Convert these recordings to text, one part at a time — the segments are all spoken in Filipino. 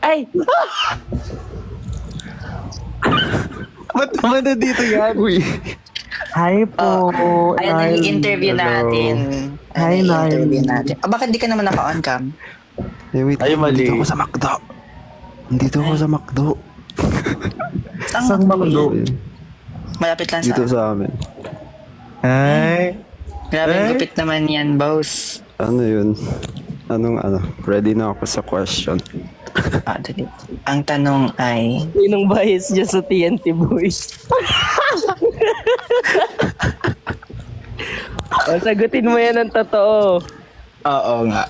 Ay! Ba't naman nandito yan? Uy. Hi po. Ayan ang Narly. interview Hello. natin. Hi, Ayan ang interview Narly. natin. Bakit di ka naman naka-on cam? Wait. Ay, mali. Nandito ako sa McDo. Nandito ako sa McDo. Saan Makdo? Malapit lang Dito sa... sa amin. Hi. Grabe, Eh? gupit naman yan, boss. Ano yun? Ready na ako sa question. Dali. Ang tanong ay... Sinong bias dyan sa TNT Boys? Sagutin mo yan ng totoo. Oo nga.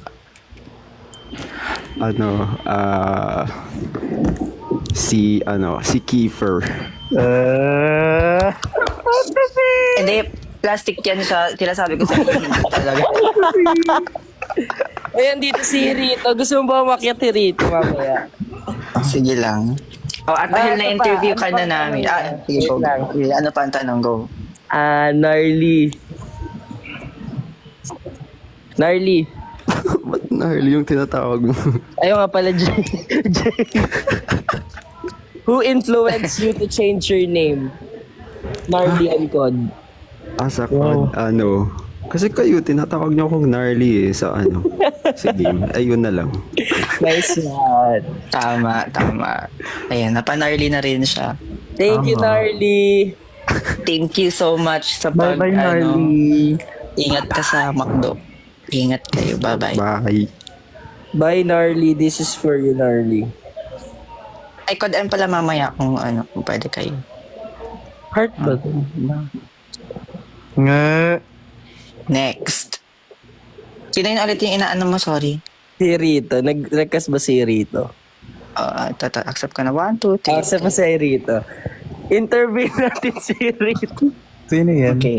Si Kiefer. Hindi, plastic yan siya. Sinasabi ko sa inyo talaga. Ayan, dito si Rito. Gusto mo ba umakyat si Rito mamaya? Sige lang. At dahil na-interview ka na namin. Sige, go. Wait lang. Sige, ano pa ang tanong, go. Narly. Narly. Ba't Narly yung tinatawag mo? Ayaw nga pala, Jay. Who influenced you to change your name? Narly Ancod. Sa kasi kayo, tinatawag niyo akong Narly sa sa game. Ayun na lang. Nice one. Tama. Ayan, napanarly na rin siya. Thank you, Narly. Thank you so much sa pag, Bye-bye, Narly. ingat ka sa McDo. Ingat kayo. Bye-bye. Bye. Bye, Narly. This is for you, Narly. Ay, kodaan pala mamaya kung pwede kayo. Heart ba? Nga. Next. Sino yun ulit yung inaano mo? Sorry. Si Rito. Nag-request ba si Rito? Accept ka na. 1, 2, 3. Accept pa si Rito. Interview natin si Rito. Sino yan? Okay.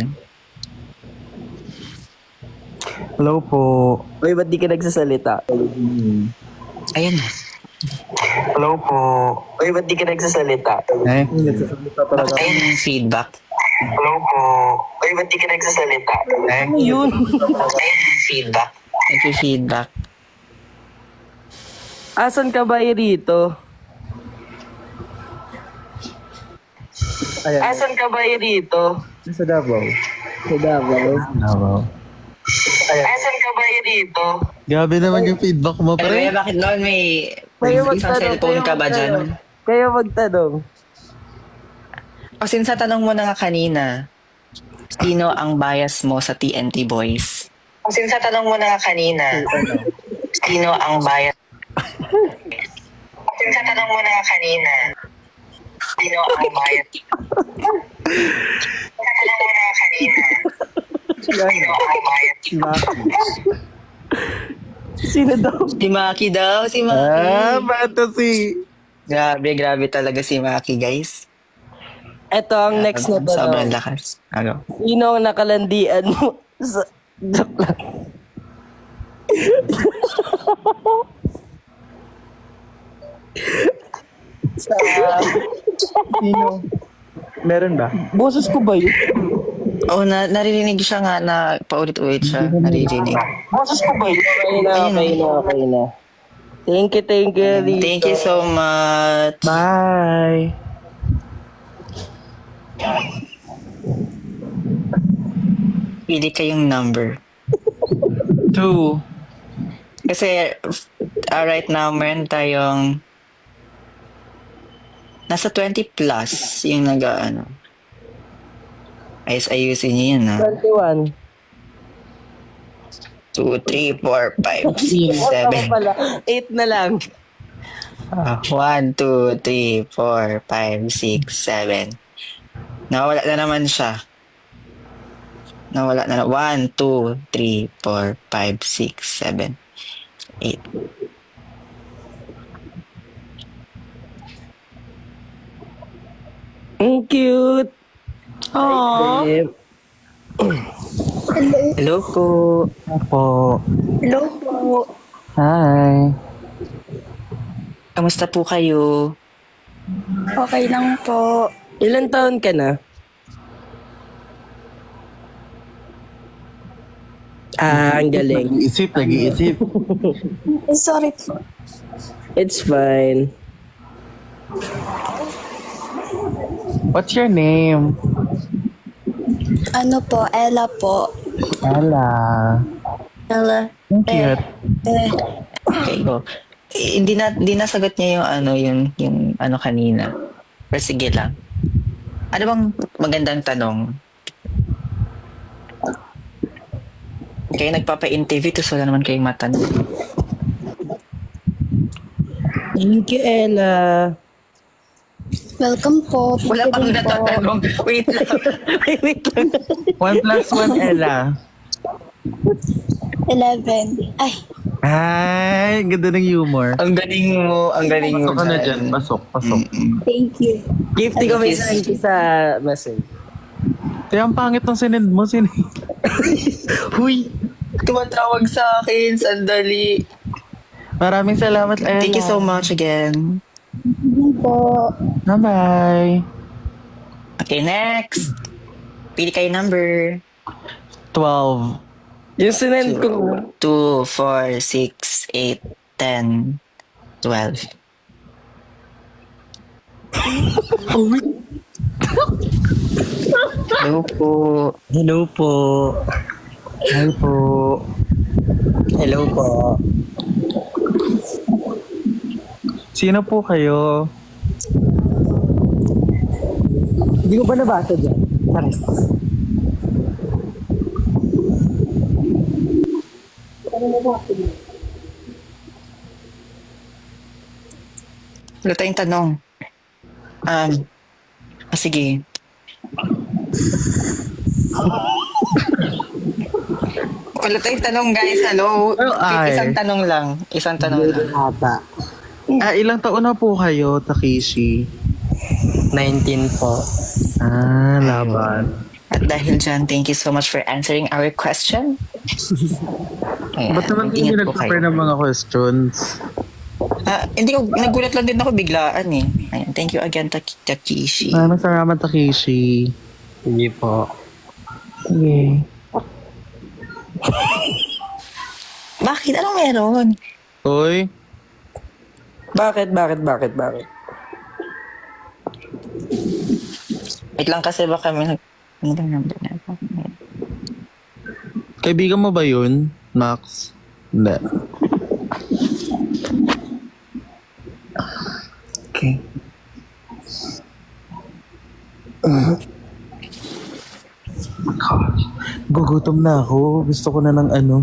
Hello po. Uy, ba't di ka nagsasalita? Ayun. Hello po. Uy, ba't di ka nagsasalita? Eh? Bakit ayun yung feedback? Hello po. Uy, ba't di ka nagsasalita? Eh? Ano yun? Ayun yung feedback. Nag-feedback. Asan ka ba, Rito? Asan ka ba, Rito? Sa Davao. Sa Davao. Davao. Asan ka ba, Rito? Grabe naman yung feedback mo, Pero pre. bakit noon may Kayo isang cellphone ka ba dyan? Kayo magtanong. Kasi sa tanong mo na nga kanina, sino ang bias mo sa TNT Boys? Kasi sa tanong mo na nga kanina, sino ang bias? Kasi sa tanong mo na nga kanina, sino ang bias? Sa tanong mo na nga kanina, sino ang bias? Sino daw? Si Maki daw, si Maki. Bato si... Grabe talaga si Maki, guys. Ito ang next na Sobrang tanong. lakas. Ano? Sino ang nakalandian mo sa... Joke lang. sa... Sino? Meron ba? Boses ko ba yun? Naririnig siya nga na paulit-ulit siya. Naririnig. Boses ko ba yun? Okay na. Thank you, Rito. Thank you so much. Bye. Pili kayong number. 2. Kasi right now, meron tayong nasa 20 plus yung ayusin niyo yun, ha? 21. 2, 3, 4, 5, 6, 7. 8 na lang. 1, 2, 3, 4, 5, 6, 7. Nawala na naman siya. 1, 2, 3, 4, 5, 6, 7, 8. Ang cute. Aww. Hello po. Opo. Hello po. Hi. Kamusta po kayo? Okay lang po. Ilan taon ka na? Ang galing. Nag-iisip. Sorry po. It's fine. What's your name? Ano po, Ella po. Ella. Ella. Ang cute. Okay, go. Hindi nasagot niya yung ano kanina. Pero sige lang. Ano bang magandang tanong? Kayo nagpapa-interview, tapos wala naman kayong matanong. Thank you, Ella. Welcome po. Wala pang Pwede po. natatanong. Wait lang. Wait lang. 1+1, Ella. 11. Ay, Ay, ganda ng humor. Ang galing mo. Ang galing mo Pasok ka na dyan. Pasok. thank you. Gifty ko may send sa message. Kaya ang pangit ng sinend mo. Huy! Tumatawag sa akin. Sandali. Maraming salamat, Ella. Thank you so much again. Hindi po. Bye-bye. Okay, next. Pili kayo number. 12. Yung sinend ko. 2, 4, 6, 8, 10, 12. Hello po. Hello po. Hi po. Hello po. Sino po kayo? Hindi ko ba nabasa dyan? Pares. Wala tayong tanong. Sige. Wala tayong tanong, guys. Hello. ay. Isang tanong lang. Isang tanong lang. Ata. Ilang taon na po kayo, Takeshi? 19 po. Laban. At dahil dyan, thank you so much for answering our question. Ayan, Ba't naman hindi ingat po nag-prepare kayo. ng mga questions? Hindi ko, nagulat lang din ako biglaan eh. Ayan, thank you again, Takishi. Maraming salamat, Takeshi. Hindi po. Okay. Bakit? Anong meron? Uy, Bakit? Wait lang kasi baka may ano bang number na ito? kaibigan mo ba yun, Max? Hindi. Okay. Gugutom na ako. Gusto ko na ng ano.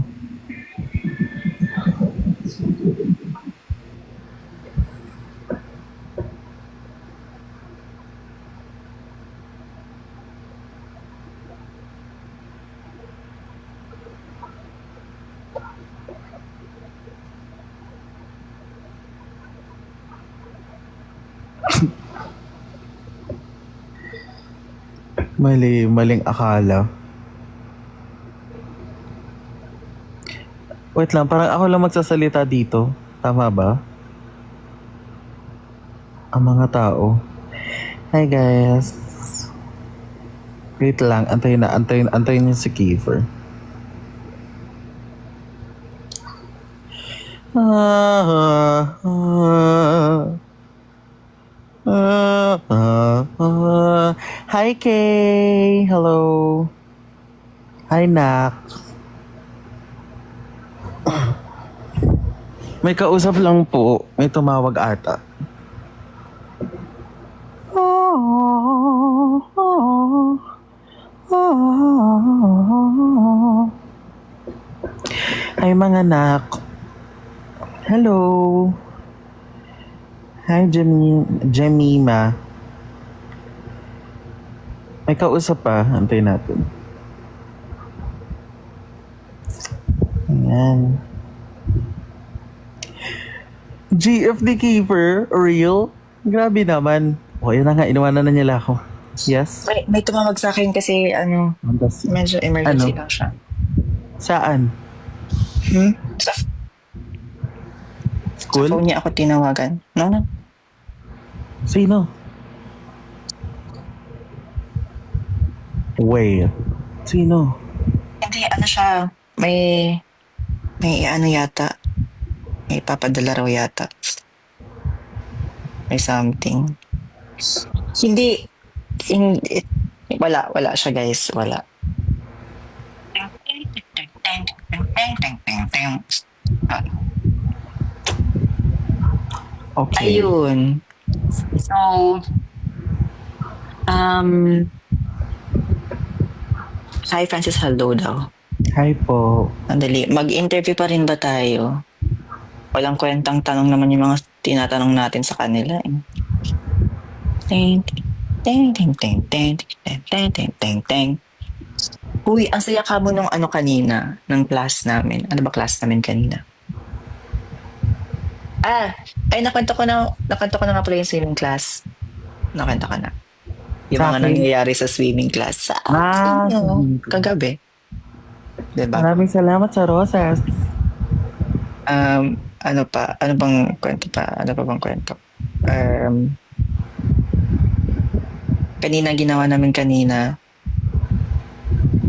Maling akala. Wait lang, parang ako lang magsasalita dito. Tama ba? Ang mga tao. Hi guys. Wait lang, antayin niyo si Kiefer. Hi Kay! Hello! Hi Nak! May kausap lang po. May tumawag ata. Hi mga nak. Hello. Hi Jemima. May kausap pa. Antayin natin. Ayan. GFD Keeper? Real? Grabe naman. O, yun na nga. Inuwanan na nila ako. Yes? May tumawag sa akin kasi medyo emergency Ano? lang siya. Saan? Sa School? phone niya ako tinawagan. No. Sino? Wait. Sino? Hindi, ano siya, may, may ano yata. May papadala raw yata. May something. Hindi, wala siya guys, wala. Okay. Ayun. So, hi Francis, hello daw. Hi po. Andali, mag-interview pa rin ba tayo? Walang kwentang tanong naman yung mga tinatanong natin sa kanila. Eh. Ting, ting, ting, ting, ting, ting, ting, ting, ting, ting. Uy, ang saya ka mo nung ano kanina, ng class namin. Ano ba class namin kanina? Nakwento ko na nga pala yung swimming class. Nakwento ko na. Yung Sa mga akin? nangyayari sa swimming class. Sa inyo, kagabi. Diba? Maraming salamat sa rosas. Ano pa? Ano bang kwento pa? Ano pa bang kwento? Kanina ginawa namin kanina.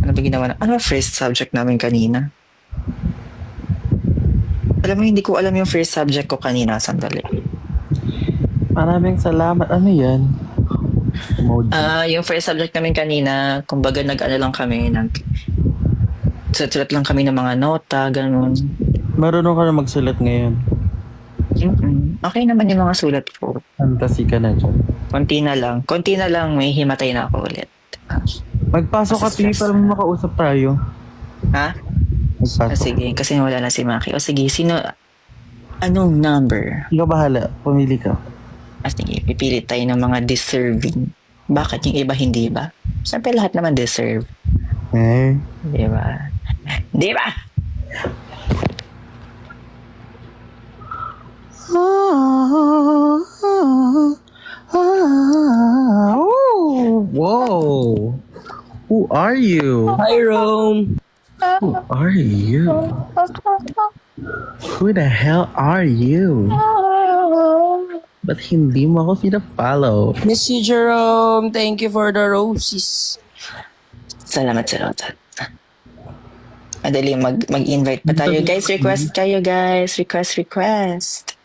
Ano ba ginawa na? Ano ba first subject namin kanina? Alam mo, hindi ko alam yung first subject ko kanina. Sandali. Maraming salamat. Ano yan? Emoji. Yung first subject namin kanina, kumbaga nag-ano lang kami, sulat lang kami ng mga nota, ganun. Marunong ka na magsulat ngayon. Okay naman yung mga sulat ko. Fantasy ka na dyan. Konti na lang, may himatay na ako ulit. Magpasok ka, Pi, para makausap tayo. Ha? Magpasok. Sige, kasi wala na si Maki. O sige, anong number? Ikaw bahala. Pumili ka. Sige, pipilit tayo ng mga deserving. Bakit yung iba hindi ba? Siyempre lahat naman deserve. Di ba? Di ba? Whoa! Who are you? Hi, Rome. Who are you? Who the hell are you? Ba't hindi mo ako sina-follow? Miss you, Jerome. Thank you for the roses. Salamat sa Rotat. Madali, mag-invite pa tayo. Guys, request kayo, guys. Request.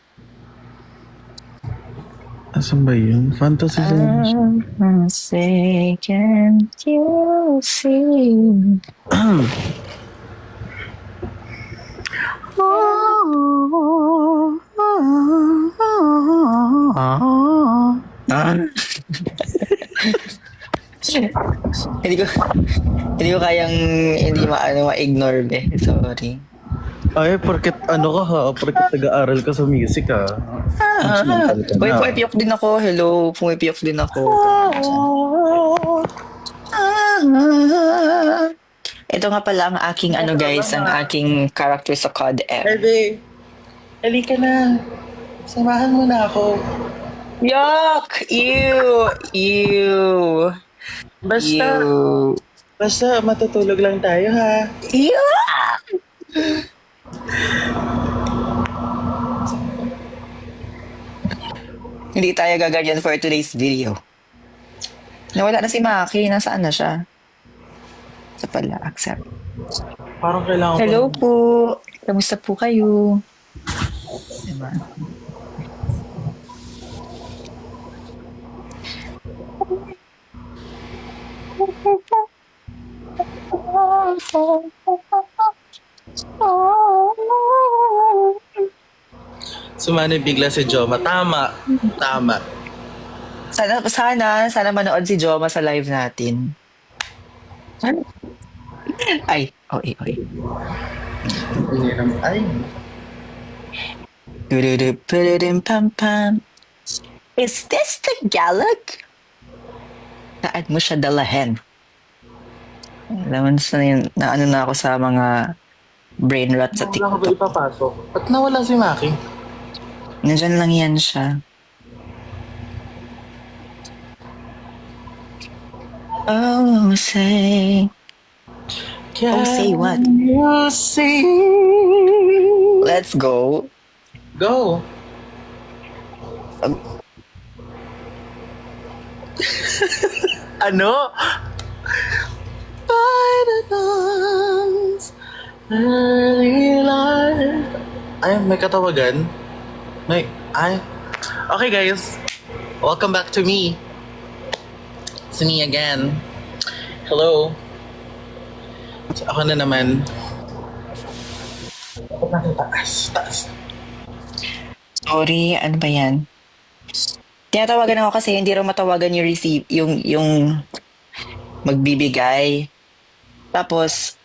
Asan ba yun? Fantasy Zone. Say, can't you see? hindi ko kayang ma-ignore be. Sorry. Ay, porket ano ka ha? Porket nag-aaral ka sa music ha? Instrumental ka Uy, na. pumipiyok din ako. Hello, pumipiyok din ako. Ito nga pala ang aking guys, ang aking character sa COD M. Erde, halika na. Samahan mo na ako. Yuck! Ew! Basta matutulog lang tayo ha. Yuck! Hindi tayo gaganyan for today's video. Nawala na si Maki. Nasaan na siya? Ito pala, accept. Parang kailangan Hello po. Kamusta po kayo? Diba? Sumani bigla si Joma. Tama. Sana manood si Joma sa live natin. Ay, oy. Ay. Pam. Is this the Gallag? Saan mo siya dalahin? Alam mo na ano na ako sa mga brain rot sa Wala ka ba TikTok. ipapasok? Ba't nawala si Maki? Nandyan lang yan siya. Oh, say. Oh, say what? You say. Let's go. Go. Ano? By the dawn's Early light. Ay, may katawagan. Ay. Okay guys, welcome back to me. It's me again. Hello. So, ako na naman. Ba't natin taas? Sorry, ano ba yan? Tinatawagan ako kasi hindi raw matawagan yung yung magbibigay. Tapos,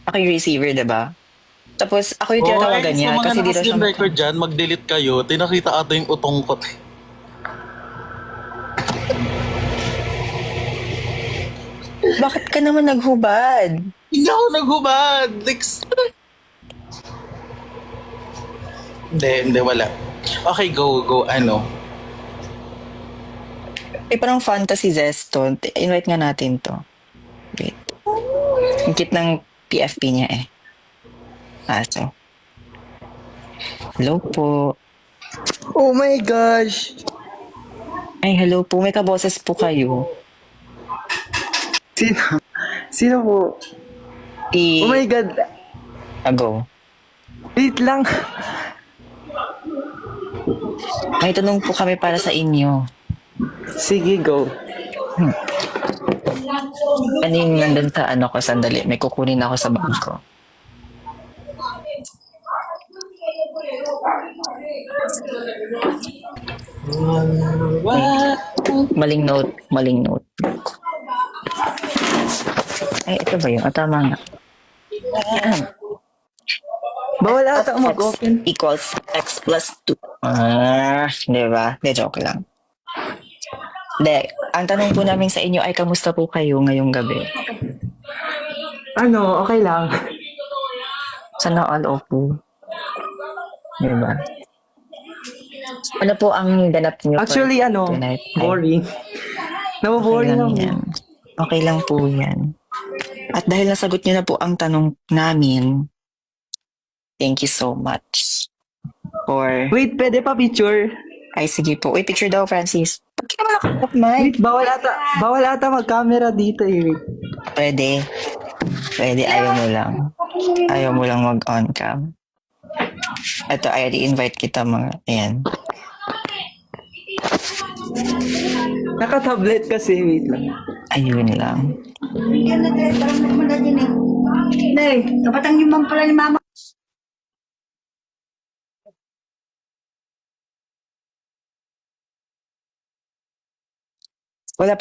ako yung receiver, diba? Tapos, ako yung tinatawagan niya sa mga kasi di daw siya naka-screen record dyan, mag-delete kayo. Tinakita ata yung utong ko. Bakit ka naman naghubad? Hindi ako naghubad! Hindi, wala. Okay, go, ano. Parang fantasy zesto. Invite nga natin to. Wait. Ang cute ng PFP niya eh. So. Hello po. Oh my gosh! Ay, hello po. May kaboses po kayo. Sino? Sino po? Oh my God! Go. Wait lang. May tanong po kami para sa inyo. Sige, go. Ano yung nandun sa ano ko? Sandali. May kukunin ako sa bag ko. Maling note. Ay, ito ba yun? Tama nga. Bawal ata mag-open. Equals x plus 2. Di ba? Di, joke lang. Di, ang tanong po namin sa inyo ay kamusta po kayo ngayong gabi? Ano, okay lang. Sana all opo. Di ba? Ano po ang ganap niyo? Actually, tonight? boring. Nababoring lang ako. yan. Okay lang po yan. At dahil nasagot niyo na po ang tanong namin, thank you so much for... Wait, pwede pa picture? Ay, sige po. Uy, picture daw, Francis. Ba't ka naman nakakap, Mike? Wait, bawal ata mag-camera dito eh. Pwede. Ayaw mo lang. Ayaw mo lang mag-on cam. Ito, I invite kita mga... Ayan. Naka-tablet kasi, wait lang. Ayun lang. Kapatang yung pala ni mama. Wala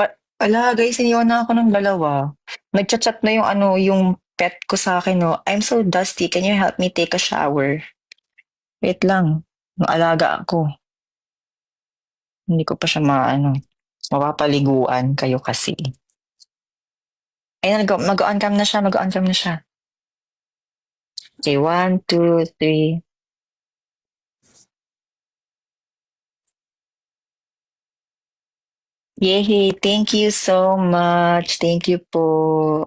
guys, iniwan na ako ng dalawa. Nagchat-chat na yung pet ko sa akin, no. I'm so dusty. Can you help me take a shower? Wait lang. Nung alaga ako. Hindi ko pa siya mapapaliguan kayo kasi. Ayun, mag-on cam na siya. Okay, 1, 2, 3. Yay! Thank you so much. Thank you po.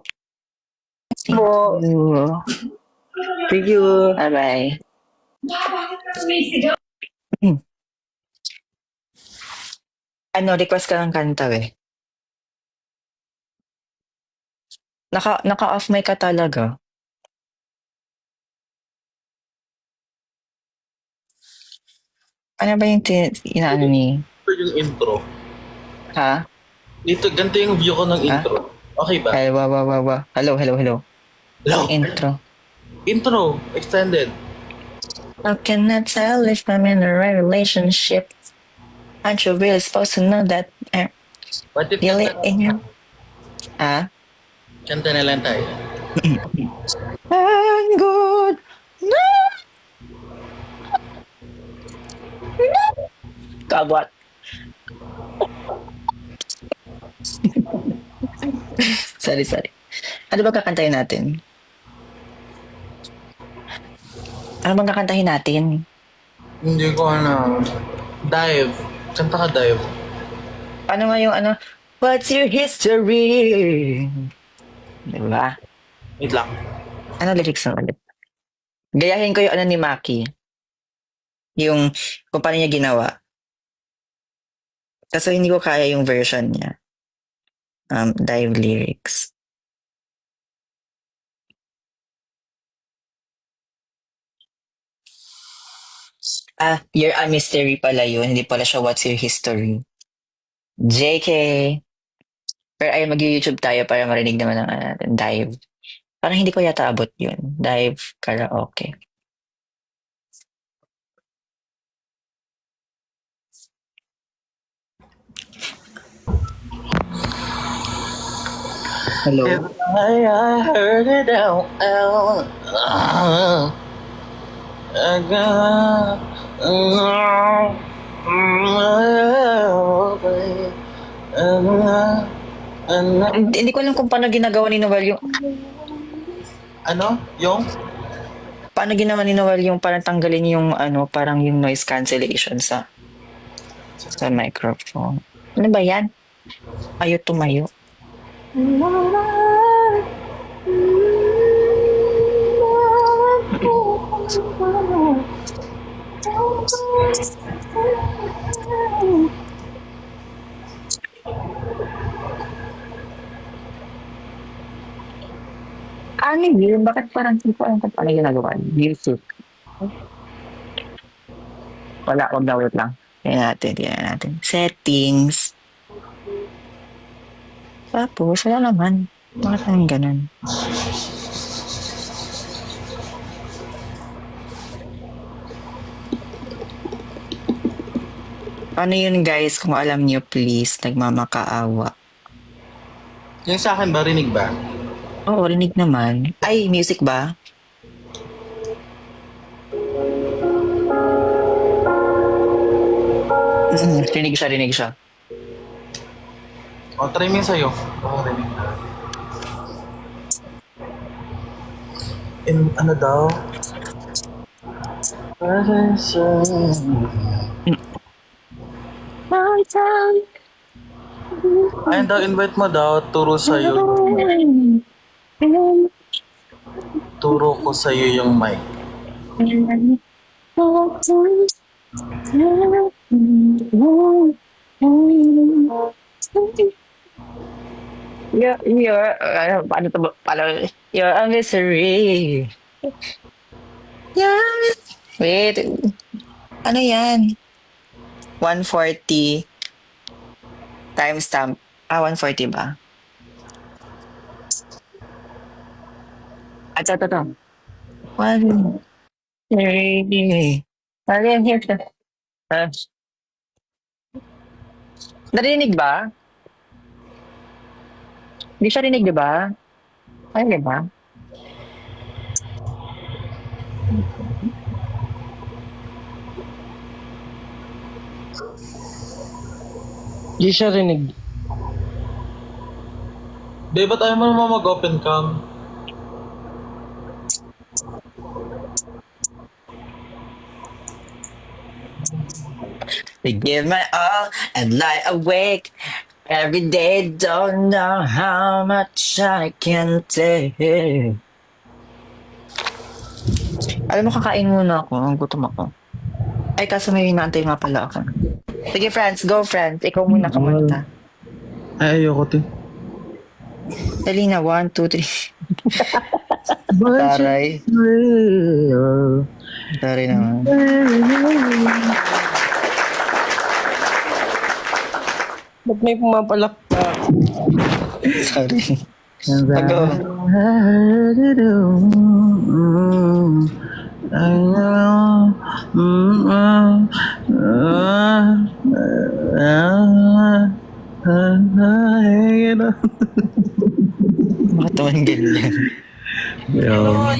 Thank you. Thank you. Bye-bye. Request ka ng kanta eh. Naka-off mic ka talaga. Ano ba yung inaano ni... Ito yung intro. Ha? Dito, ganito yung view ko ng intro. Okay ba? Ay, wa. Hello. Hello? Intro. Intro, extended. How can I tell if I'm in a right relationship? Aren't you really supposed to know that I'm What if really kanta, in your... Ah? kanta na lang tayo? I'm good. No. Kabot. sorry. Ano ba kakantahin natin? Ano bang kakantahin natin? Hindi ko Dive. Kanta ka dive. Ano nga yung What's your history? Diba? Wait lang. Ano lyrics na ulit? Gayahin ko yung ni Maki. Yung kung paano niya ginawa. Kasi hindi ko kaya yung version niya. Dive lyrics. You're a mystery pala yun. Hindi pala siya what's your history. JK. Pero ay mag-YouTube tayo para marinig naman ng ano natin. Dive. Parang hindi ko yata abot yun. Dive karaoke. Hello? I heard it out. Hindi ko alam kung paano ginagawa ni Noel yung... Ano? Yung? Paano ginawa ni Noel yung parang tanggalin yung ano, parang yung noise cancellation sa microphone. Ano ba yan? Ayaw tumayo. Ano yun? Bakit parang hindi ko alam kung paano ginagawa? Music. Wala, wag na, wait lang. Tingnan natin. Settings. Tapos, wala naman. Bakit naman ganun? Ano yun guys? Kung alam niyo, please, nagmamakaawa. Yung sa akin ba, rinig ba? Oo, rinig naman. Ay, music ba? Rinig siya. O, try mo yung sa'yo. Oo, rinig na. Ano daw? Ayun daw, invite mo daw, turo sa'yo. Turo ko sa'yo yung mic. Paano to ba? You're a misery. Wait. Ano yan? 140 timestamp. 140 ba? Ito. 1 3 Again, here. Narinig ba? Hindi siya rinig, di ba? Ay, di ba? Di siya rinig. Di, ba't ayaw mo naman mag-open cam? To give my all and lie awake every day. Don't know how much I can take. Alam mo, kakain muna ako. Gutom ako. Ay, kaso may inaantay nga pala ako. Sige, friends. Go, friends. Ikaw muna kumanta. Ay, ayoko, te. Dali na. 1, 2, 3. Taray. Taray naman. Ba't may pumapalakpak? Sorry. Go. Bakit naman ganyan? Ano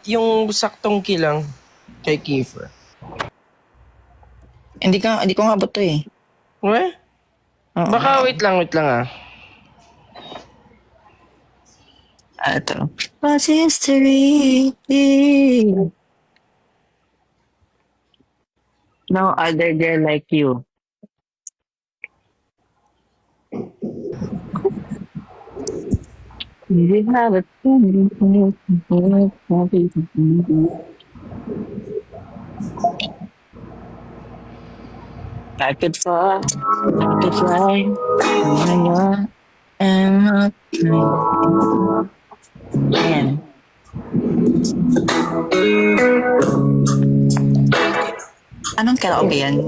yung saktong kilang kay Kiefer? Hindi ko nga abot to eh. We? Oo. Baka wait lang ah. Ito. What's history? No other girl like you. We have a I could fall, I could fly, and man. Anong karaoke yan?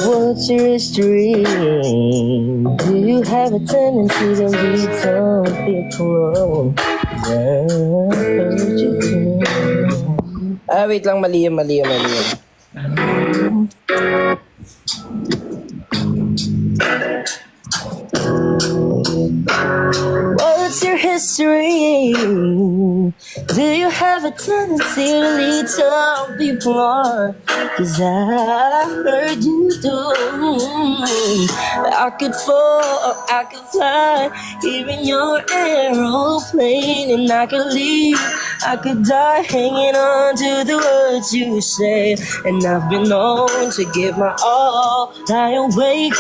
What's your history? Do you have a tendency to lead some people on? Wait lang, mali yun. What's your history? Do you have a tendency to lead some people on? 'Cause I heard you do. I could fall or I could fly, even your aeroplane, and I could leave. I could die hanging on to the words you say. And I've been known to give my all, lie awake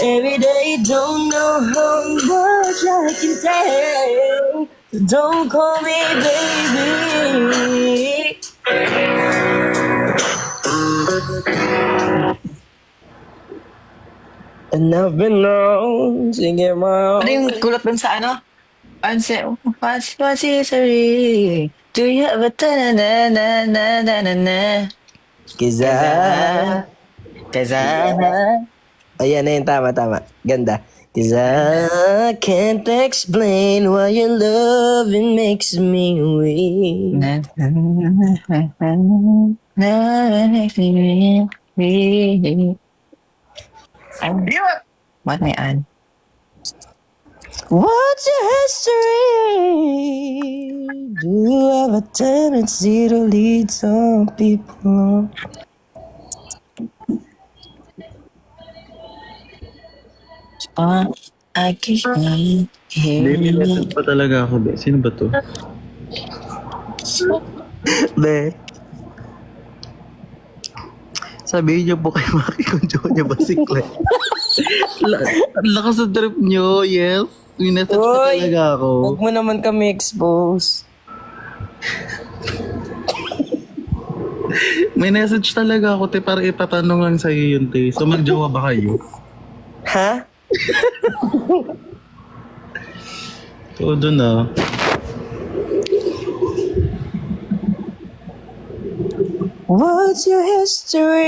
every day, don't know how much I can take. Don't call me baby. And I've been known to give my all. Ano yung kulot dun sa ano? What's history? Do you have a ta-na-na-na-na-na-na? Cause ayan na yun, tama. Ganda. Cause I can't explain why your loving makes me weak. What may add? What's your history? Do you have a tendency to lead some people on? I can't hear Baby, you. message pa talaga ako, be. Sino ba to? Be. Sabihin niyo po kay Maki kung joke niya ba si Clay. Ang lakas sa trip niyo, yes. May message pa Uy! talaga ako. Huwag mo naman kami expose. May message talaga ako, te, para ipatanong lang sa'yo yun, te. So, magjowa ba kayo? Ha? Todo na. What's your history?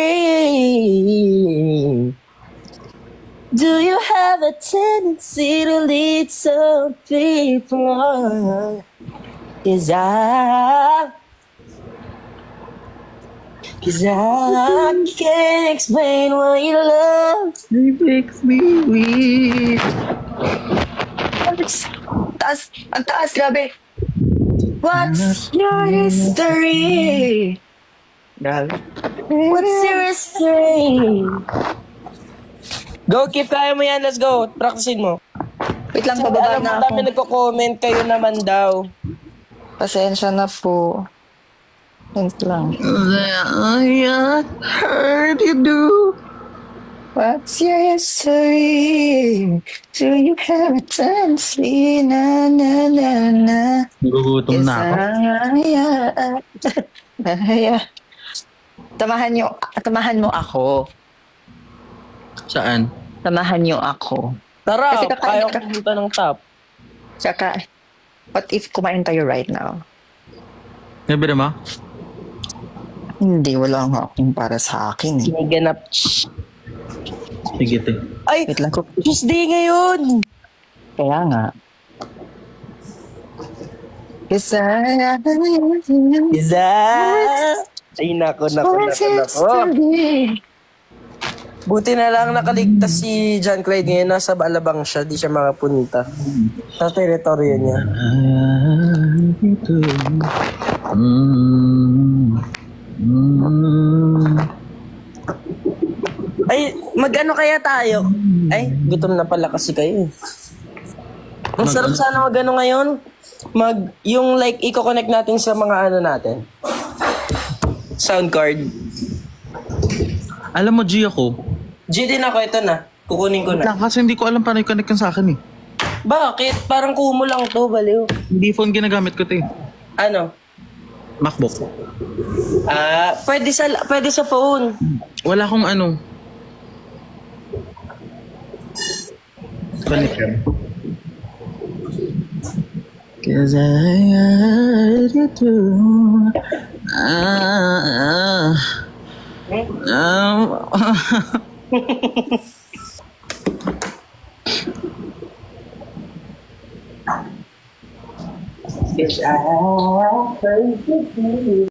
Do you have a tendency to lead some people on? Cause I can't explain why you love. It makes me weak. Taas! Ang taas, grabe! What's your history? Grabe. What's your history? Go, Kip, kaya mo yan. Let's go. Practicein mo. Wait lang, pababa Alam mo, na dami ako. nagko-comment. Kayo naman daw. Pasensya na po. Wait lang. I heard you do. What's your history? Do you have a tendency? Na na na na. Nagugutom na ako. Tamahan mo ako. Saan? Tamahan niyo ako. Tara, Kasi kakain kaya ka. pumunta ng top. Tsaka, what if kumain tayo right now? Nabi mo? Hindi, wala nga akong para sa akin eh. Siniganap. Sige, te. Ay, Wait lang ko. Tuesday ngayon. Kaya nga. Isa. Isa. Ay, nako. Buti na lang nakaligtas si John Clyde ngayon. Nasa Alabang siya. Di siya makapunta. Sa teritoryo niya. Ito. Ay, mag-ano kaya tayo? Ay, gutom na pala kasi kayo. Ang sarap sana mag-ano ngayon. Yung like, i-connect natin sa mga ano natin. Sound card. Alam mo, G ako. G din ako, ito na. Kukunin ko na. Lang, kasi hindi ko alam paano i-connect yan sa akin eh. Bakit? Parang kumo lang to, baliw. Hindi phone ginagamit ko, te. Ano? MacBook. Pwede sa phone. Wala akong ano. Connect yan. Cause I had you too. Um, Yes, I heard you.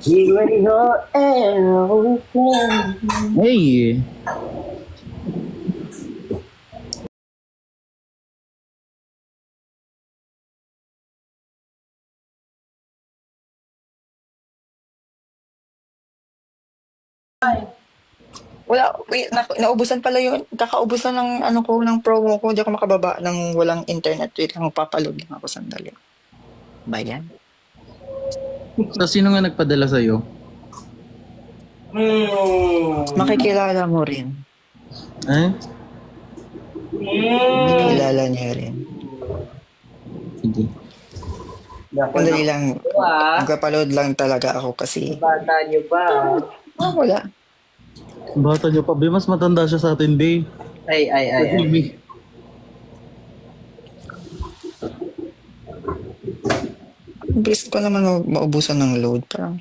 Hearing your aeroplane. hey. Wala, wait, naubusan pala yun. Kakaubusan ng ano ko, ng promo ko. Hindi ako makababa ng walang internet. Wait lang, papaload lang ako sandali. Ba yan? So, sino nga nagpadala sa'yo? Makikilala mo rin. Eh? Kilala niya rin. Sige. Madali lang. Magpapaload lang talaga ako kasi. Bata niyo pa. Wala. Bata niyo pa, Be. Mas matanda siya sa atin, Be. Ay. Be. Bilis ko naman maubusan ng load. Parang,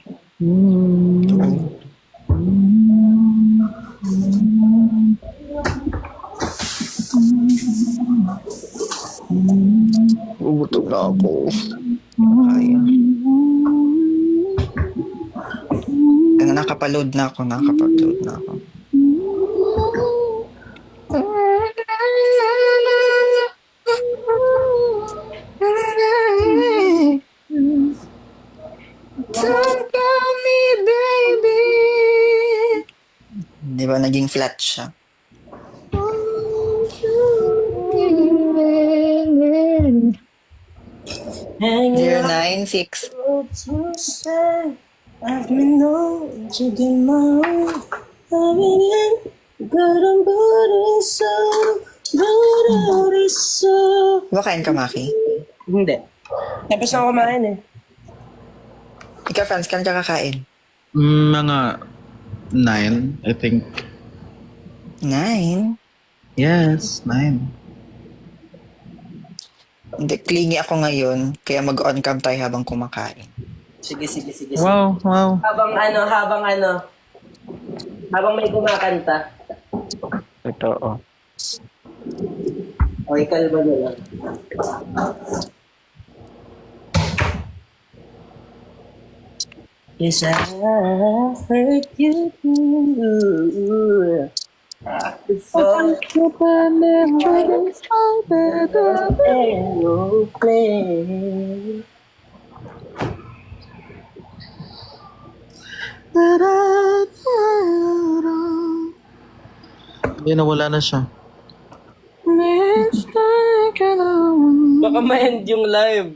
Ubutok na ako. Kaya. Nakapaload na ako. Talk about me, baby. Di ba naging flat siya? Hanging 096. out to say, I've been known to get my own. Loving it, good and body so, body so. Kumakain ka, Maki? Hindi. Tapos ako kumain eh. Ikaw, Franz, kailan ka kakain? Mga 9, I think. 9? Yes, 9. Hindi, clingy ako ngayon, kaya mag-on cam tayo habang kumakain. Sige. Wow. Habang may kumakanta. Totoo. Okay, kalma na lang. Yes, I heard you. Before aeroplane. Hindi, nawala na siya. Baka ma-end yung live.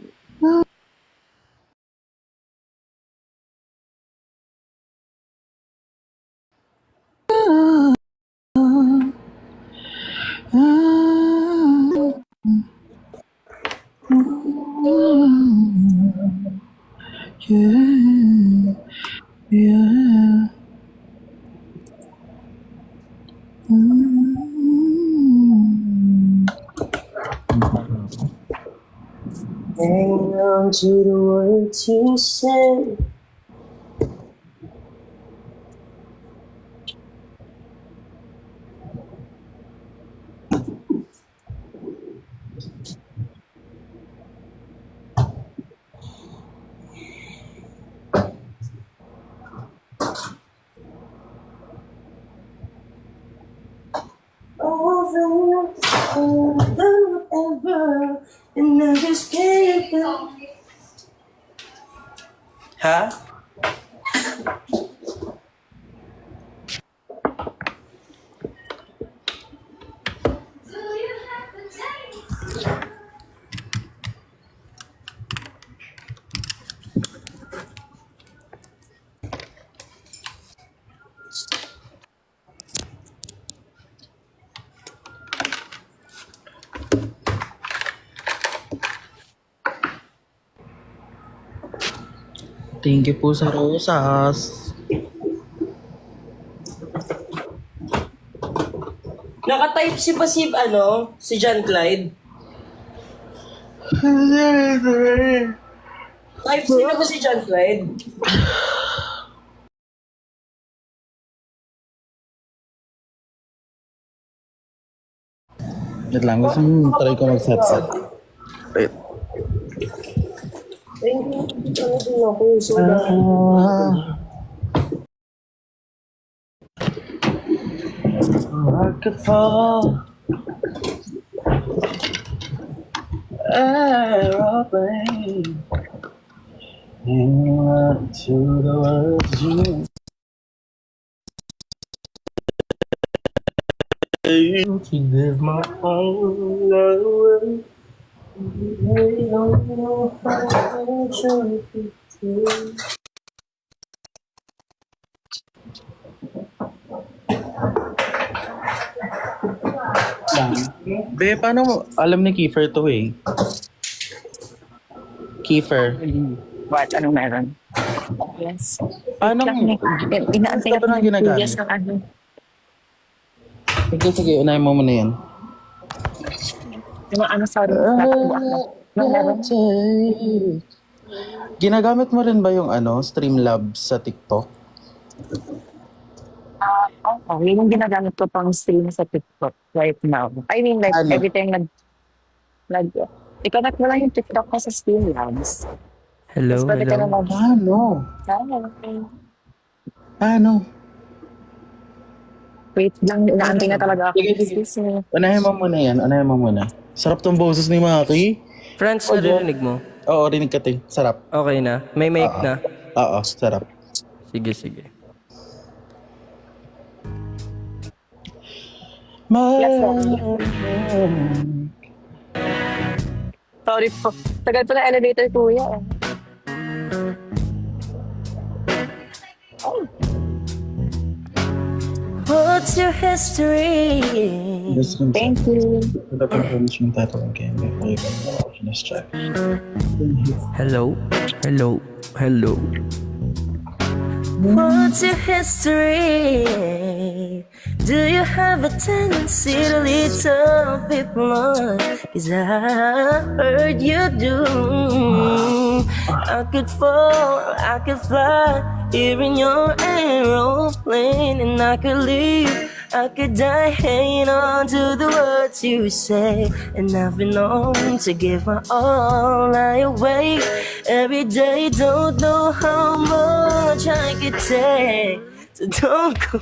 Yeah. Hanging on to the words you say. Over, done whatever, and I just can't go. Ha? Thank you po sa rosas. Naka-type si Pasib, si John Clyde. Type, sino ba si John Clyde? Wait lang, gusto mo try ko mag-set. Wait. Thank you. Ano din ako? So, I could fall. Aeroplane. To the world you to give my all away. You don't know how to be. Be, paano mo? Alam ni Kiefer to eh. Kiefer. What? Anong meron? Yes. Paano Lang, mo? inaantay Gusto ko ako nang ng ginagamit. previous ng ano. Sige, unahin mo muna yan. Yung mga ano, sorry. Natabuak na. Anong meron? Ginagamit mo rin ba yung Streamlabs sa TikTok? Oo, yun yung ginagamit ko pang stream sa TikTok right now. I mean, like, Ano? every time i-connect mo lang yung TikTok ko sa Streamlabs. Hello, Tapos pwede ka hello. naman, Paano? wait lang, inaantay na talaga ako. Sige, sige. Excuse me. Unahin mo muna yan. Unahin mo muna. Sarap tong boses ni Maki. Friends, naririnig mo? Oo, rinig ka, te. Sarap. Okay na. May mic Oo. na. Oo, sarap. Sige, sige. Yes, sorry po. Tagal po na elevator, kuya. Oh, What's your history? thank you. The confirmation title again before you can finish check. Hello? Hello? Hello? What's your history? Do you have a tendency to lead some people on? 'Cause I heard you do. I could fall, I could fly, here in your aeroplane, and I could leave. I could die hanging on to the words you say. And I've been known to give my all, lie awake every day. Don't know how much I could take, so don't go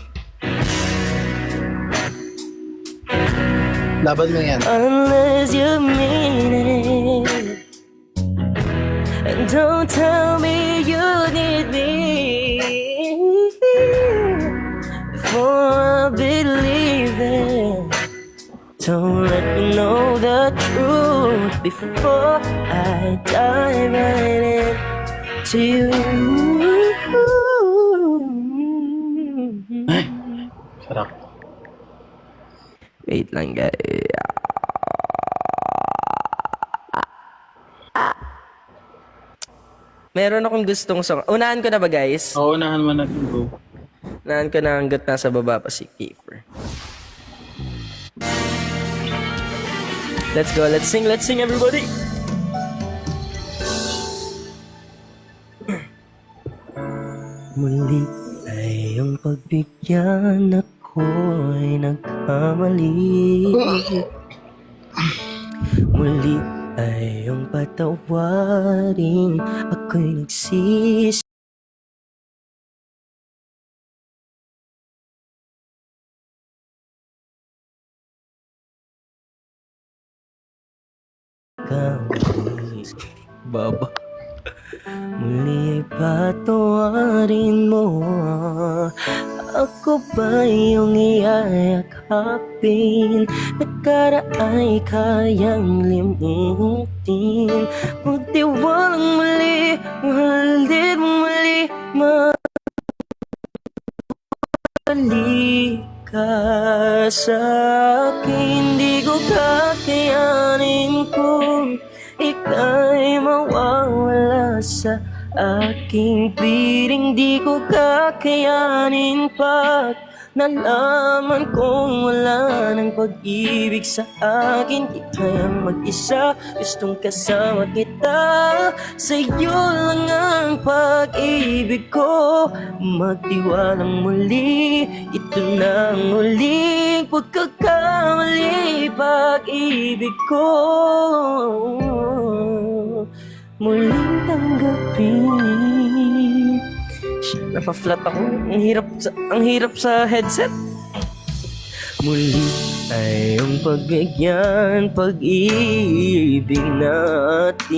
Laban mo yan. unless you mean it. And don't tell me you need me before I believe it. Don't let me know the truth before I dive right into you. Sarap. Wait lang, guys. Meron akong gustong song. Unahan ko na ba, guys? Oo, unahan mo natin go. Unahan ko na hanggat nasa baba pa si Kiefer. Let's go. Let's sing, everybody. Muli ay iyong pagbigyan, ako'y nagkamali. Muli ay iyong patawarin, ako'y nagsisi. Baba. Muli ay patawarin mo. Ako ba yung iyayakapin? Nakaraan ay kayang limutin. Buti walang mali, mahalin muli, mali ka sa akin. Di ko kakayanin kung ika'y mawawala sa aking piling. Di ko kakayanin pag Nalaman kong wala ng pag-ibig sa akin. Di kayang mag-isa, gustong kasama kita. Sa'yo lang ang pag-ibig ko. Magtiwalang muli, ito na ang huling pagkakamali. Pag-ibig ko muling tanggapin. Napa-flat ako. Ang hirap sa headset. Muli tayong pagbigyan pag-ibig natin.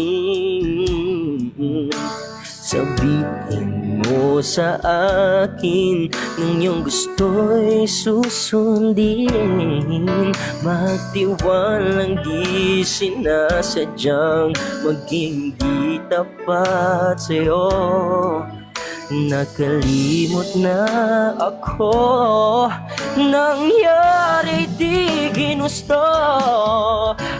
Sabihin mo sa akin nang iyong gusto'y susundin. Magtiwalang di sinasadyang maging di tapat sa'yo. Nakalimot na ako, nangyari di ginusto.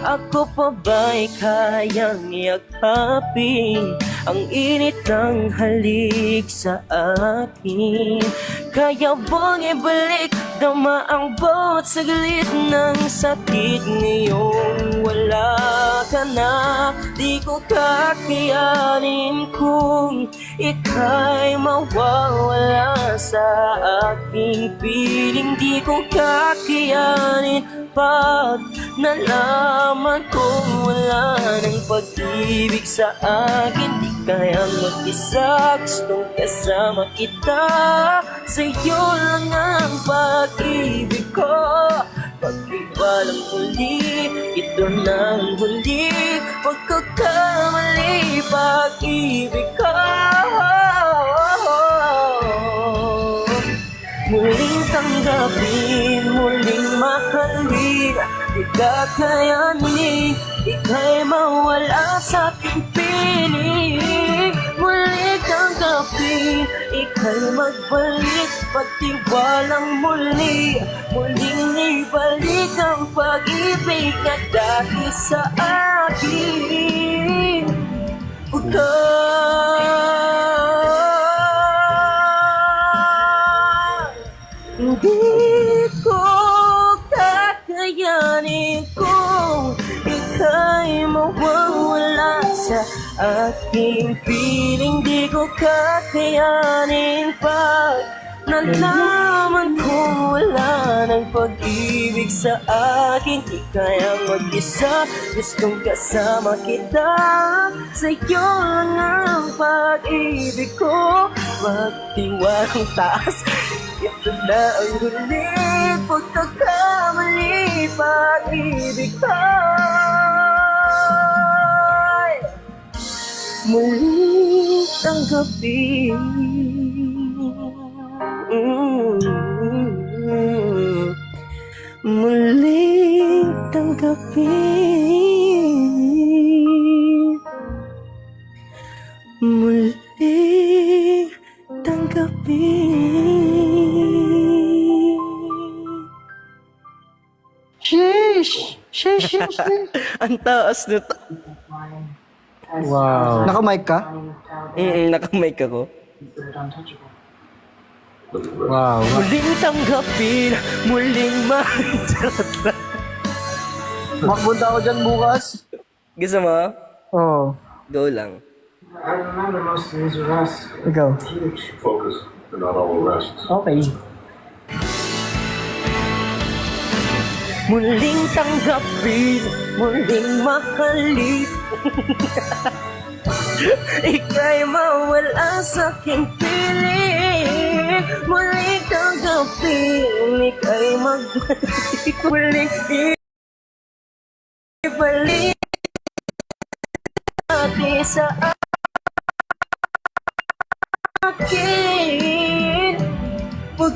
Ako pa ba'y kayang yakapin ang init ng halik sa akin? Kaya bang ibalik dama ang bawat saglit ng sakit ngayong wala ka na? Di ko kakayanin kung ika'y mawawala sa aking piling. Di ko kakayanin pag nalaman kong wala ng pag-ibig sa akin. Di kayang mag-isa, gustong kasama kita. Sa'yo lang ang pag-ibig ko. Pag-iwalang huli, ito na ang huli pagkakamali. Pag-ibig ko muling tanggapin, muling mahalin. Di kakayanin, ika'y mawala sa aking piling. Muling tanggapin, ika'y magbalik. Pagtiwalang muli, muling ibalik ang pag-ibig na dati sa akin. Hindi ko kakayanin kung ika'y mawawala sa aking piling. Di ko kakayanin pag nalaman kong wala ng pag-ibig sa akin. Di kayang mag-isa, gustong kasama kita. Sa'yo lang ang pag-ibig ko. Magtiwalang taas, ito na ang huli pagkakamali. Pag-ibig ko'y muling tanggapin. Muling tanggapin. Muling tanggapin. Sheesh! Sheesh! Ang taas nito. Wow. Naka-mic ka? Nakamay ako. Wow. Muling tanggapin, muling mahalin. Makpunta ako dyan bukas. Gusto mo? Oo. Go lang. Ikaw. Focus, and not all the rest. Okay. Muling tanggapin, muling mahalin. Ika'y mawala sa aking piling. Muling tanggapin, ika'y magbalik. Muling ibalik natin sa akin. Di ko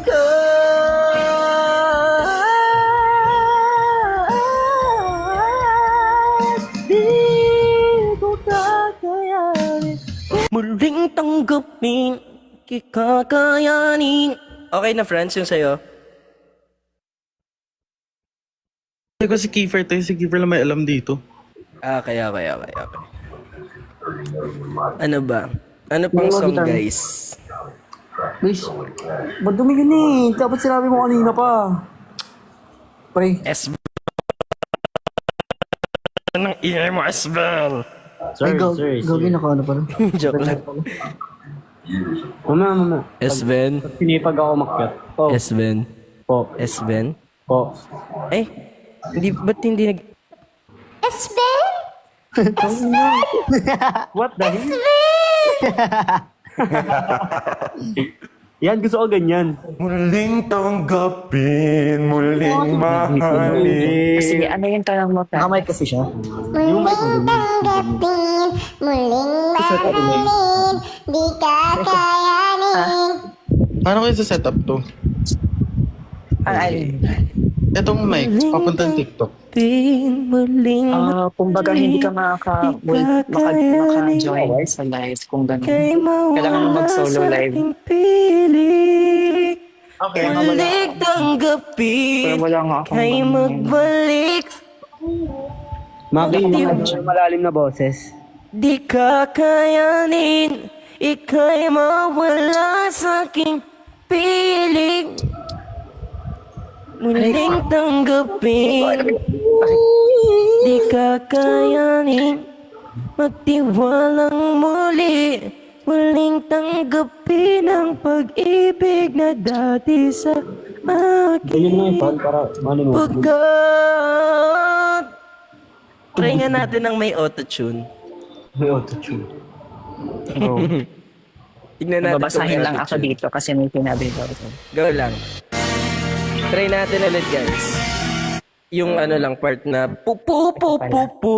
kakayanin. Muling tanggapin, kakayanin. Okay na, friends, yung sa'yo. Sabi ko si Kiefer to, si Kiefer lang may alam dito. Okay. Ano ba? Ano pang song, guys? Please. Ba't dumi yun eh? Dapat sinabi mo kanina pa. Pre. Anong ingay mo, Esbel? Ay, gagi na ka, ano pala? Joke lang. Mama. Esben? Pinipag ako makyat. Oh. Esben? Po. Esben? Po. Eh, ba't hindi nag... What the hell? Yan, gusto ko ganyan. Muling tanggapin, muling mahalin. Sige, ano yung tanong mo, Pat? Nakamay kasi siya. Muling tanggapin, muling mahalin, di kakayanin. Paano kayo sa setup to? Itong mic, papunta ng TikTok. Kumbaga hindi ka maka-join sa live kung gano'n. Kailangan mo mag-solo live. Okay. Muling tanggapin, Pero wala nga akong kay ganun. magbalik. Maki, malalim na boses. Di kakayanin, ika'y mawala sa aking piling. Muling tanggapin, di kakayanin, magtiwalang muli. Muling tanggapin ang pag-ibig na dati sa akin. Ganyan nga yung fan para ano mo. Pagkat try nga natin ng may autotune. May autotune. Tignan natin kung Babasahin may lang ako autotune. dito kasi may sinabi ko. Go lang. Try natin ulit, guys. Yung ano lang part na pu pu pu pu pu.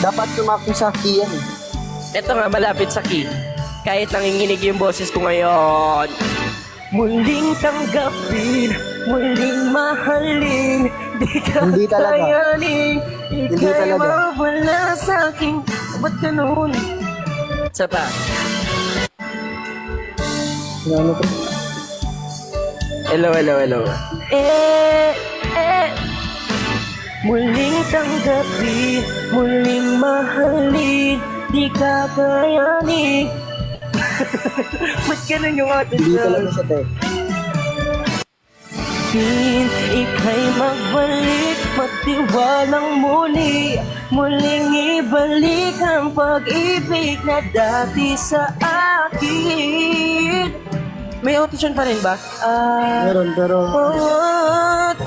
Dapat sumakto sa key yan eh. Ito nga, malapit sa key. Kahit nanginginig yung boses ko ngayon. Muling tanggapin, muling mahalin, di Hindi talaga. kakayanin, Hindi ika'y talaga. mawala sa akin. Ba't ganun? Isa pa. Ano ko? Hello. Muling tanggapin, muling mahalin, di kakayanin. Ba't ganun yung Hindi talaga atin? siya te. Ika'y magbalik, magtiwalang muli, muling ibalik ang pag-ibig na dati sa akin. May audition pa rin ba? Meron, pero At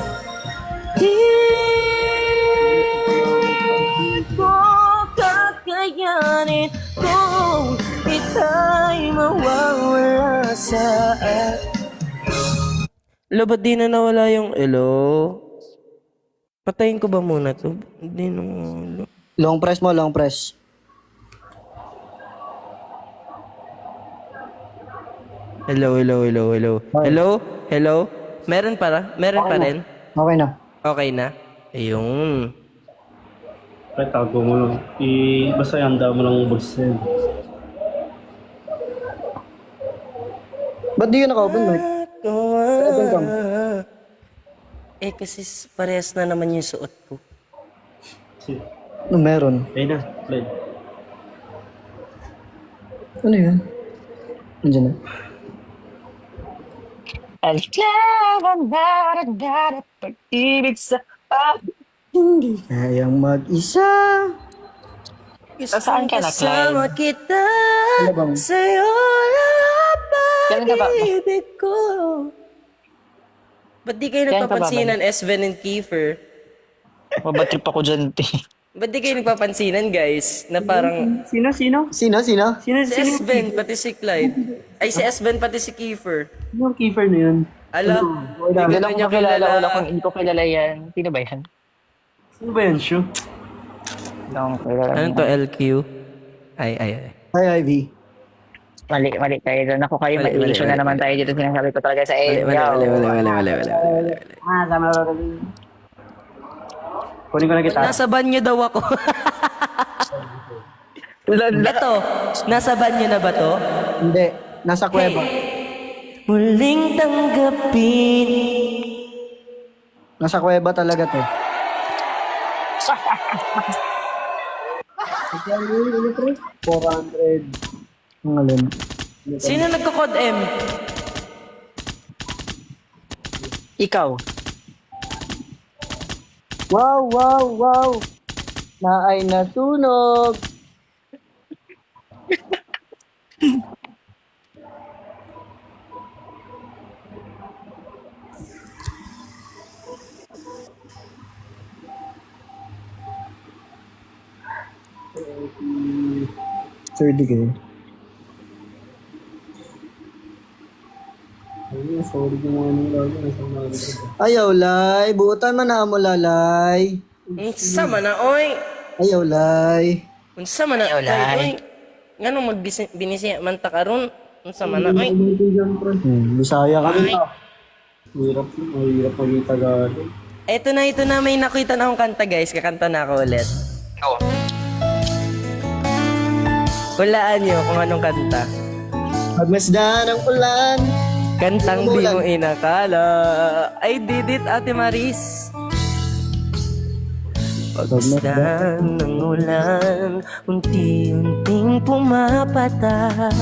di ko kakayanin kung ita'y mawawala sa Hello, ba't di na nawala yung hello? Patayin ko ba muna to? Hindi na nawala. long press mo, long press. Hello. Hello? Meron pa rin? Okay na. Okay na? Ayun. Pre, tago mo lang. Basta ihanda mo lang boses na yun. Ba't di yun naka-open mic? Open cam. Kasi parehas na naman yung suot ko. Ano meron? Ayun na, play. Ano yun? Nandiyan na. Pag-ibig sa Hindi kayang mag-isa. Saan ka na, Kasama Clyde? kita Ano bang? sa'yo lahat Kailan ka ba? pag-ibig ko. Ba't di kayo Kailan ka nagpapansinan, Esven and Kiefer? Mabatrip ako dyan, te. Ba't di kayo nagpapansinan, guys? Na parang Sino? Sino? si Esven pati si Clyde. Ay, si Esven pati si Kiefer. Yung Kiefer na yun. Alam, Hindi hindi lang niya ko kilala. Wala kung kilala. hindi ko kilala yan. Sino ba yan? Sino ba yan, Shu? Wala akong kilala. Ano to, LQ? Ay. Hi, Ivy. Mali tayo doon. Ako kayo, Mali, ma-issue na naman tayo dito. Sinasabi ko talaga sa inyo. Mali. Tama. Kunin ko na kita. Nasa banyo daw ako. Ito, nasa banyo na ba to? Hindi. Nasa kuweba. Muling tanggapin. Nasa kuweba talaga to. Ang alin. Sino nagko-code M? Ikaw. Wow, wow, wow. Na ay nasunog. Third degree. Ayaw, Lay. Buutan man na mo, Lalay. Unsa man na, oy. Ayaw, Lay. Unsa man na, Ayaw, lay. oy. Nganong magbinisi man ta karon? Unsa man na, oy. Bisaya kami na. Mahirap maging Tagalog. Ito na, may nakita na akong kanta, guys. Kakanta na ako ulit. Go. Hulaan nyo kung anong kanta. Pagmasdan ang ulan. Kantang Ano di ulan? mo inakala. I did it, Ate Maris. Pagmasdan ng ulan, unti-unting pumapatak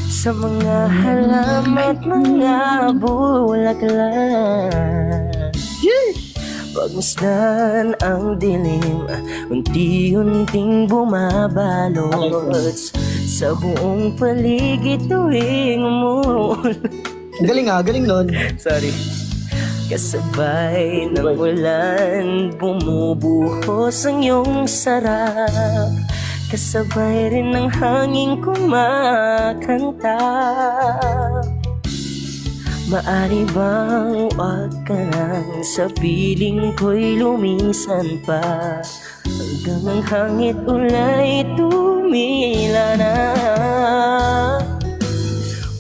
sa mga halaman at mga bulaklak. Pagmasdan ang dilim, unti-unting bumabalot sa buong paligid tuwing umuulan. Galing nun. Sorry. Kasabay ng ulan, bumubuhos ang iyong sarap. Kasabay rin ng hangin kumakanta. Maari bang wag ka nang sa piling ko'y lumisan pa, hanggang ang hangit ulay tumila na.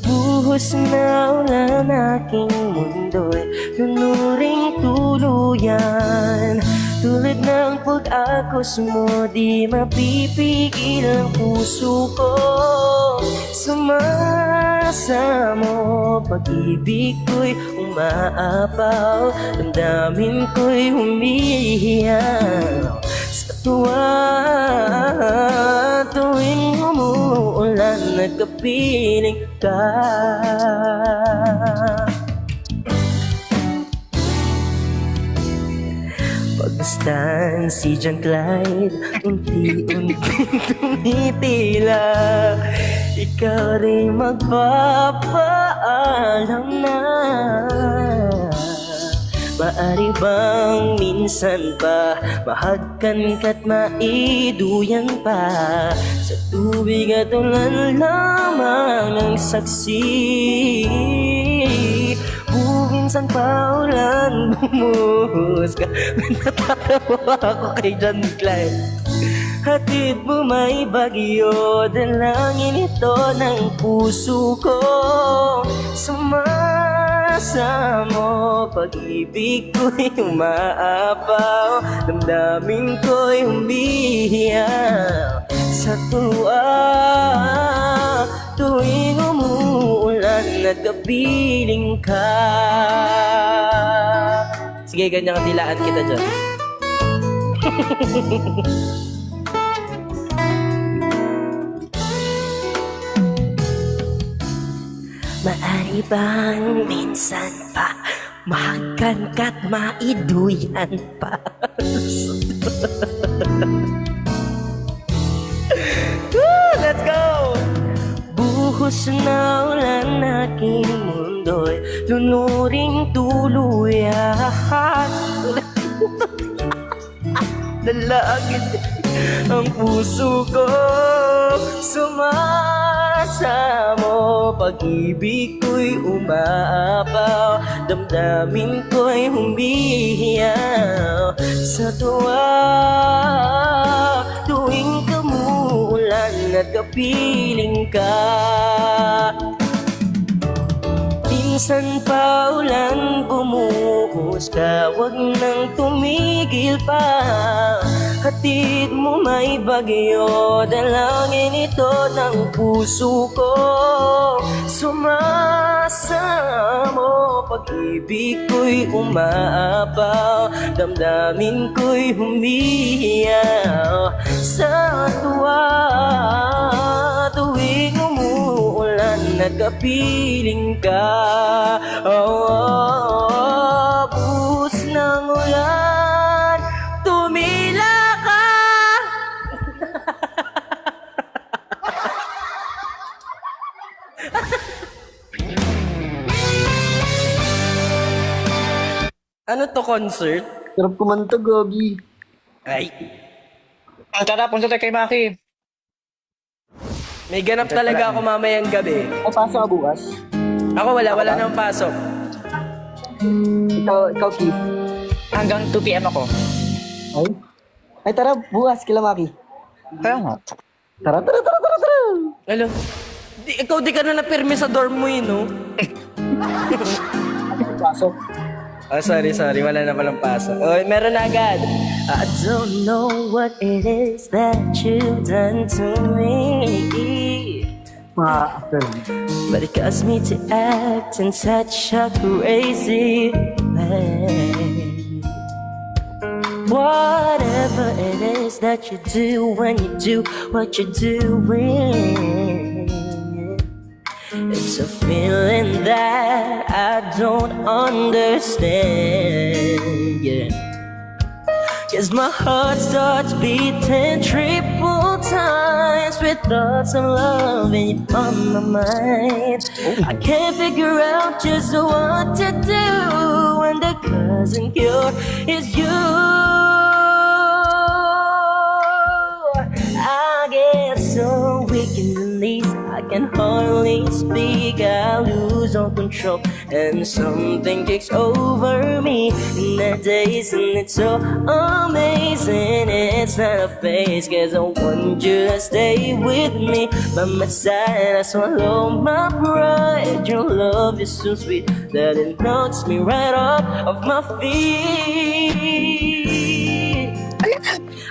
Buhos na ulan aking mundo'y lunuring tuluyan. Tulad ng pag-agos mo, di mapipigil ang puso ko. Sumasa mo, pag-ibig ko'y umaapaw, damdamin ko'y humihiyaw sa tuwa. Tuwing umuulan, nagkapiling ka. Pagmasdan si John Clyde, unti-unting tumitila. Ikaw rin magpapaalam na. Maari bang minsan pa mahagkan ka't maiduyan pa, sa tubig at ulan lamang ang saksi. Minsan pa ulan, bumuhos ka. Natatawa ako kay John Clyde. Hatid mo may bagyo, dalangin ito ng puso ko. Sumasa mo, pag-ibig ko'y umaapaw, damdamin ko'y humihiyaw sa tuwa. Tuwing umuulan, nagkapiling ka. Sige, ganyan katilaan kita dyan. Maari bang minsan pa mahagkan ka't maiduyan pa? Woo! Let's go! Buhos na ulan aking mundo'y lunuring tuluyan. Dalangin ang puso ko, sumasa mo, pag-ibig ko'y umaapaw, damdamin ko'y humihiyaw sa tuwa. Tuwing kamuulan at kapiling ka, minsan pa ulan, bumuhos ka, wag nang tumigil pa. Hatid mo may bagyo, dalangin ito ng puso ko. Sumasa mo, pag-ibig ko'y umaapaw, damdamin ko'y humihiyaw sa tuwa. Tuwing umuulan nagkapiling ka. Oh, buhos ng ulan, tumila ka. Ano to, concert? Sarap kumanta, Gogi. Ay, Tara, punta tayo kay Maki. may ganap talaga ako mamayang gabi. Ay, pasa ka bukas. Ako wala nang pasok. Ikaw, Keith. Hanggang 2 p.m. ako. Ay, tara, bukas, kila Maki. Kaya nga. Tara. Hello? Ikaw di ka na napirme sa dorm mo yun, no? Pasok. Oh, sorry. Wala na palang pasok. Oh, meron na agad. I don't know what it is that you've done to me, Mga after. but it caused me to act in such a crazy way. Whatever it is that you do when you do what you're doing, it's a feeling that I don't understand, yeah. Cause my heart starts beating triple times with thoughts of loving you on my mind. I can't figure out just what to do when the cousin cure is you. I get so weak in the knees, I can hardly speak, I lose all control, and something takes over me in the days, and it's so amazing. It's not a phase, cause I want you to stay with me by my side. I swallow my pride. Your love is so sweet that it knocks me right off my feet.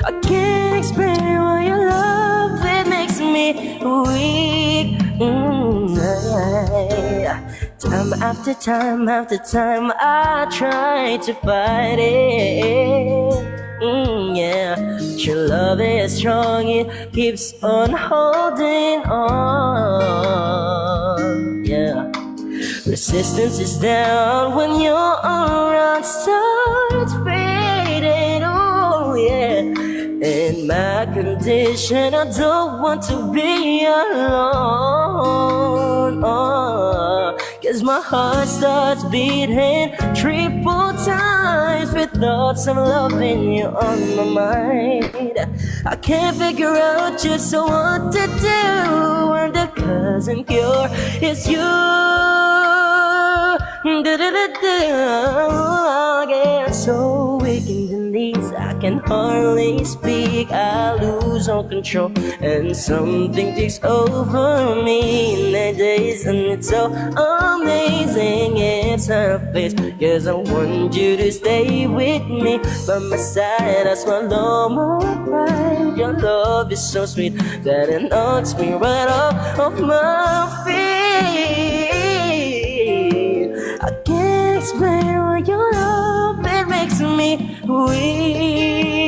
I can't explain why your love, it makes me weak. Time after time after time, I try to fight it. Yeah, but your love is strong, it keeps on holding on. Yeah, resistance is down when you're around, starts fading. Oh yeah. In my condition, I don't want to be alone. Cause my heart starts beating triple times with thoughts of loving you on my mind. I can't figure out just what to do when the cousin cure is you. I get so weak in the knees, I can hardly speak, I lose all control, and something takes over me in the days, and it's so amazing. It's her face, cause I want you to stay with me by my side. I swallow my pride. Your love is so sweet that it knocks me right off my feet. I can't explain why your love, it makes me weak.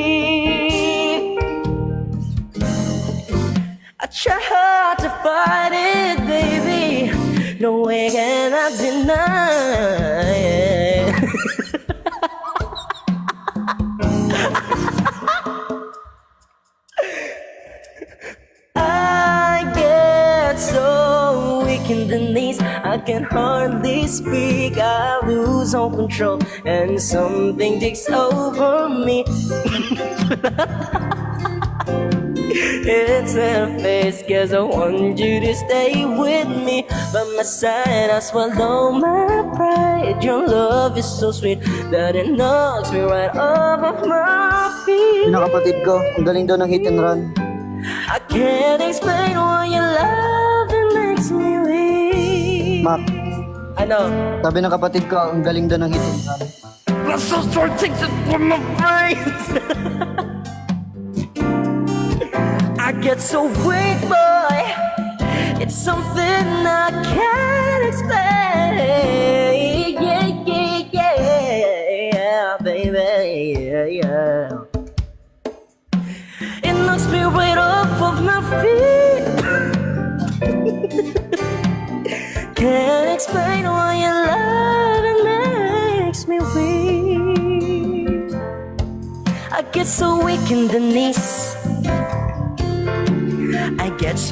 I try hard to fight it, baby. No way can I deny it. I get so weak in the knees, I can hardly speak, I lose all control, and something takes over me. It's a face, cause I want you to stay with me by my side. I swallow my pride. Your love is so sweet that it knocks me right off of my feet. Pinakapatid ko, ang galing daw ng hit and run. I can't explain why your love, it makes me weak. Mac, Ano? sabi ng kapatid ko, ang galing daw ng hit and run. That's so short, takes it from my brains. I get so weak, boy. It's something I can't explain. Yeah, baby, yeah. It knocks me right off of my feet. Can't explain why your love makes me weak. I get so weak in the knees. I get so